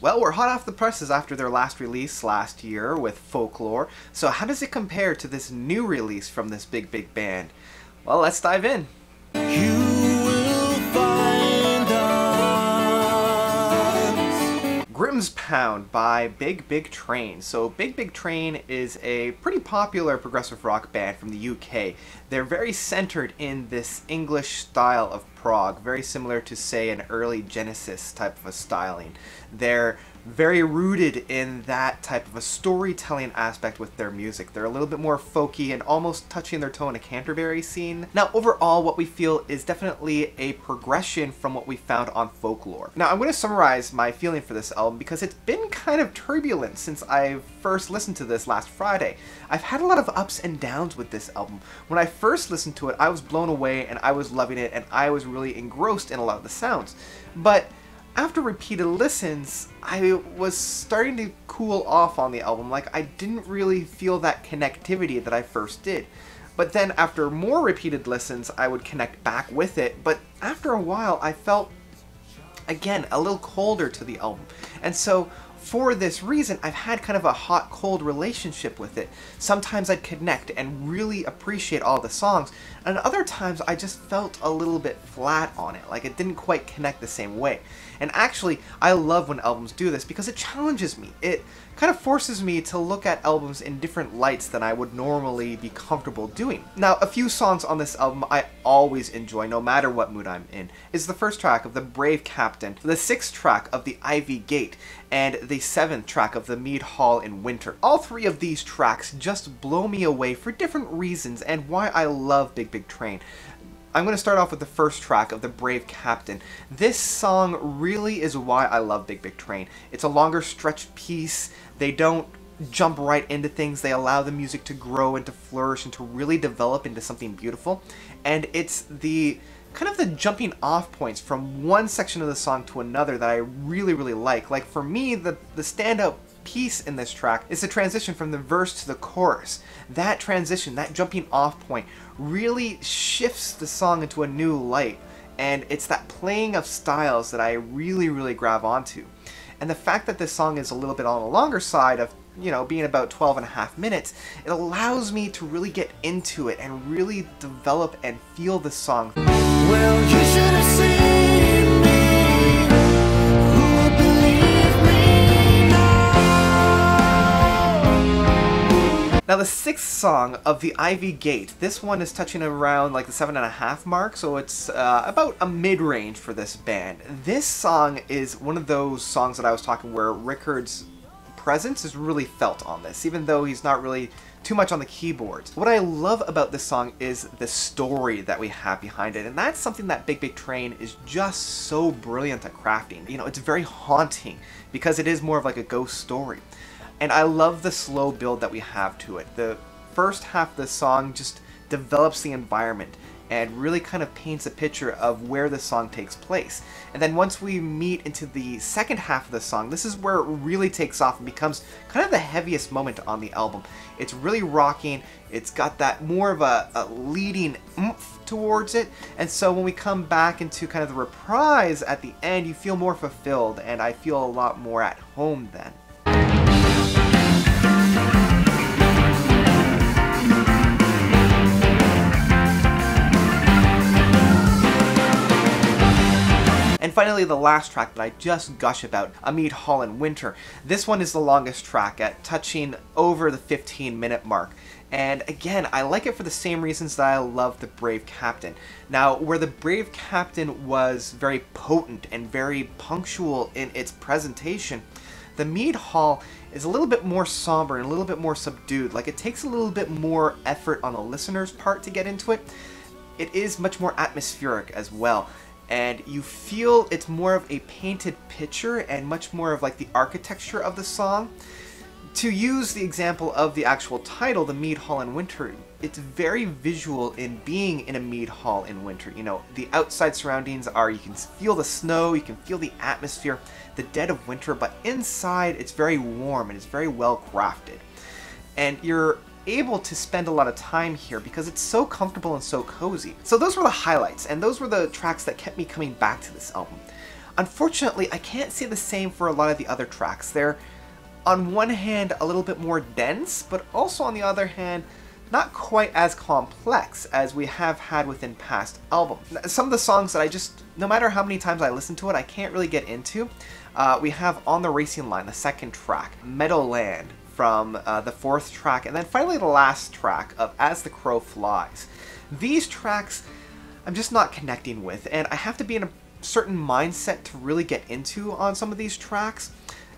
Well, we're hot off the presses after their last release last year with Folklore, so how does it compare to this new release from this big band? Well, let's dive in. You will find us. Grimspound by Big Train. So Big Train is a pretty popular progressive rock band from the UK. They're very centered in this English style of prog, very similar to, say, an early Genesis type of a styling. They're very rooted in that type of a storytelling aspect with their music. They're a little bit more folky and almost touching their toe in a Canterbury scene. Now, overall, what we feel is definitely a progression from what we found on Folklore. Now, I'm going to summarize my feeling for this album because it's been kind of turbulent since I first listened to this last Friday. I've had a lot of ups and downs with this album. When I first listened to it, I was blown away and I was loving it and I was really engrossed in a lot of the sounds. But after repeated listens, I was starting to cool off on the album. Like, I didn't really feel that connectivity that I first did. But then after more repeated listens, I would connect back with it. But after a while, I felt, again, a little colder to the album. And so, for this reason, I've had kind of a hot-cold relationship with it. Sometimes I'd connect and really appreciate all the songs, and other times I just felt a little bit flat on it, like it didn't quite connect the same way. And actually, I love when albums do this because it challenges me. It kind of forces me to look at albums in different lights than I would normally be comfortable doing. Now, a few songs on this album I always enjoy, no matter what mood I'm in, is the first track of The Brave Captain, the sixth track of The Ivy Gate, and the seventh track of The Mead Hall in Winter. All three of these tracks just blow me away for different reasons and why I love Big Train. I'm going to start off with the first track of The Brave Captain. This song really is why I love Big Train. It's a longer stretched piece. They don't jump right into things. They allow the music to grow and to flourish and to really develop into something beautiful. And it's the kind of the jumping off points from one section of the song to another that I really like. Like, for me, the standout piece in this track is the transition from the verse to the chorus. That transition, that jumping off point, really shifts the song into a new light, and it's that playing of styles that I really grab onto. And the fact that this song is a little bit on the longer side of, you know, being about 12.5 minutes, it allows me to really get into it and really develop and feel the song. Well, you should have seen me. Who would believe me now? Now, the sixth song of The Ivy Gate, this one is touching around like the 7.5 mark, so it's about a mid-range for this band. This song is one of those songs that I was talking where Rickard's presence is really felt on this, even though he's not really too much on the keyboards. What I love about this song is the story that we have behind it, and that's something that Big Train is just so brilliant at crafting. You know, it's very haunting because it is more of like a ghost story. And I love the slow build that we have to it. The first half of the song just develops the environment and really kind of paints a picture of where the song takes place. And then once we meet into the second half of the song, this is where it really takes off and becomes kind of the heaviest moment on the album. It's really rocking, it's got that more of a leading oomph towards it, and so when we come back into kind of the reprise at the end, you feel more fulfilled, and I feel a lot more at home then. And finally, the last track that I just gush about, A Mead Hall in Winter. This one is the longest track at touching over the 15-minute mark. And again, I like it for the same reasons that I love The Brave Captain. Now, where The Brave Captain was very potent and very punctual in its presentation, The Mead Hall is a little bit more somber and a little bit more subdued. Like, it takes a little bit more effort on the listener's part to get into it. It is much more atmospheric as well. And you feel it's more of a painted picture and much more of like the architecture of the song. To use the example of the actual title, The Mead Hall in Winter, it's very visual in being in a mead hall in winter. You know, the outside surroundings are, you can feel the snow, you can feel the atmosphere, the dead of winter, but inside it's very warm and it's very well crafted. And you're able to spend a lot of time here because it's so comfortable and so cozy. So those were the highlights, and those were the tracks that kept me coming back to this album. Unfortunately, I can't say the same for a lot of the other tracks. They're, on one hand, a little bit more dense, but also on the other hand, not quite as complex as we have had within past albums. Some of the songs that I just, no matter how many times I listen to it, I can't really get into. We have On the Racing Line, the second track, Meadowland from the fourth track, and then finally the last track of As the Crow Flies. These tracks I'm just not connecting with, and I have to be in a certain mindset to really get into on some of these tracks.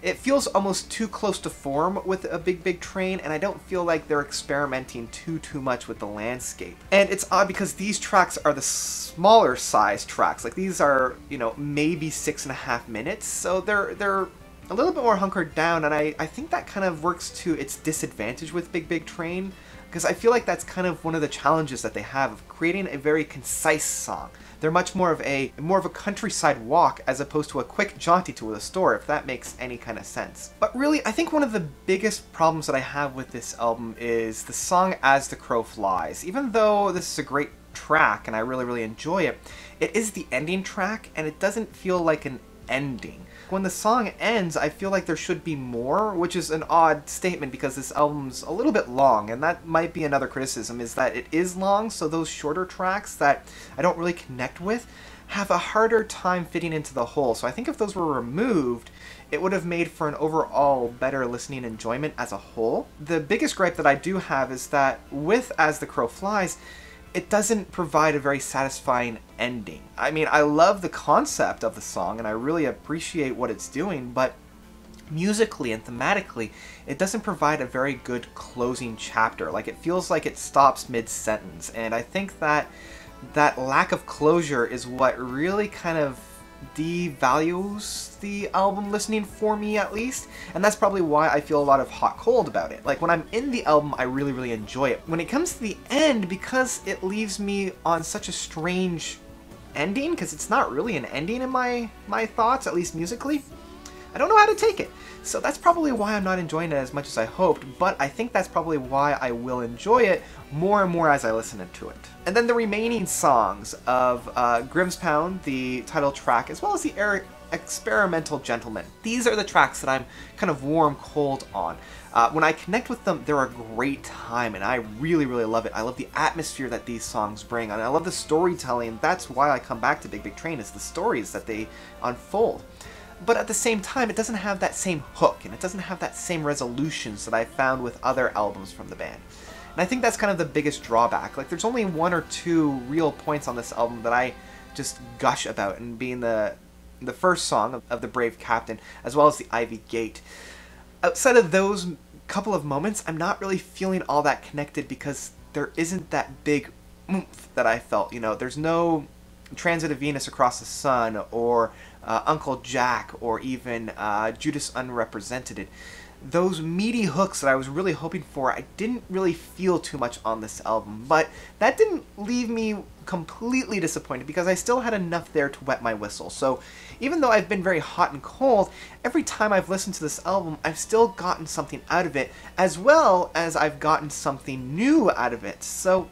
It feels almost too close to form with a Big Train, and I don't feel like they're experimenting too much with the landscape. And it's odd because these tracks are the smaller size tracks. Like, these are, you know, maybe 6.5 minutes, so they're a little bit more hunkered down, and I think that kind of works to its disadvantage with Big Train, because I feel like that's kind of one of the challenges that they have of creating a very concise song. They're much more of a countryside walk as opposed to a quick jaunty to the store, if that makes any kind of sense. But really, I think one of the biggest problems that I have with this album is the song As the Crow Flies. Even though this is a great track and I really enjoy it, it is the ending track and it doesn't feel like an ending. When the song ends, I feel like there should be more, which is an odd statement because this album's a little bit long, and that might be another criticism, is that it is long, so those shorter tracks that I don't really connect with have a harder time fitting into the whole. So I think if those were removed, it would have made for an overall better listening enjoyment as a whole. The biggest gripe that I do have is that with As the Crow Flies, it doesn't provide a very satisfying ending. I mean, I love the concept of the song and I really appreciate what it's doing, but musically and thematically, it doesn't provide a very good closing chapter. Like, it feels like it stops mid-sentence, and I think that that lack of closure is what really kind of devalues the album listening for me, at least, and that's probably why I feel a lot of hot-cold about it. Like, when I'm in the album, I really enjoy it. When it comes to the end, because it leaves me on such a strange ending, because it's not really an ending in my thoughts, at least musically, I don't know how to take it. So that's probably why I'm not enjoying it as much as I hoped, but I think that's probably why I will enjoy it more and more as I listen to it. And then the remaining songs of Grimspound, the title track, as well as the Experimental Gentleman. These are the tracks that I'm kind of warm-cold on. When I connect with them, they're a great time, and I really love it. I love the atmosphere that these songs bring, and I love the storytelling. That's why I come back to Big Train, is the stories that they unfold. But at the same time, it doesn't have that same hook, and it doesn't have that same resolutions that I found with other albums from the band. And I think that's kind of the biggest drawback. Like, there's only one or two real points on this album that I just gush about, and being the first song of The Brave Captain, as well as the Ivy Gate. Outside of those couple of moments, I'm not really feeling all that connected because there isn't that big oomph that I felt. You know, there's no Transit of Venus Across the Sun, or Uncle Jack, or even Judas Unrepresented. Those meaty hooks that I was really hoping for, I didn't really feel too much on this album, but that didn't leave me completely disappointed because I still had enough there to wet my whistle. So even though I've been very hot and cold, every time I've listened to this album, I've still gotten something out of it, as well as I've gotten something new out of it. So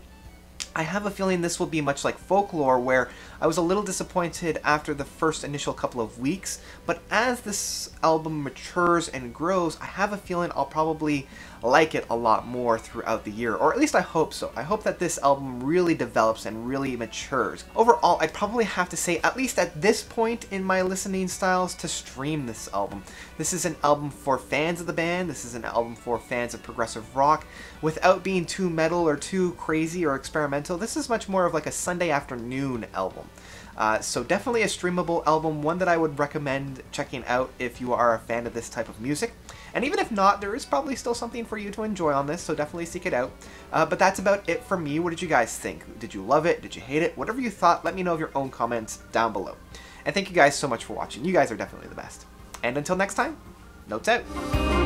I have a feeling this will be much like Folklore, where I was a little disappointed after the first initial couple of weeks, but as this album matures and grows, I have a feeling I'll probably like it a lot more throughout the year, or at least I hope so. I hope that this album really develops and really matures. Overall, I'd probably have to say, at least at this point in my listening styles, to stream this album. This is an album for fans of the band, this is an album for fans of progressive rock, without being too metal or too crazy or experimental. This is much more of like a Sunday afternoon album. So definitely a streamable album, one that I would recommend checking out if you are a fan of this type of music. And even if not, there is probably still something for you to enjoy on this, so definitely seek it out. But that's about it for me. What did you guys think? Did you love it? Did you hate it? Whatever you thought, let me know of your own comments down below. And thank you guys so much for watching. You guys are definitely the best. And until next time, notes out.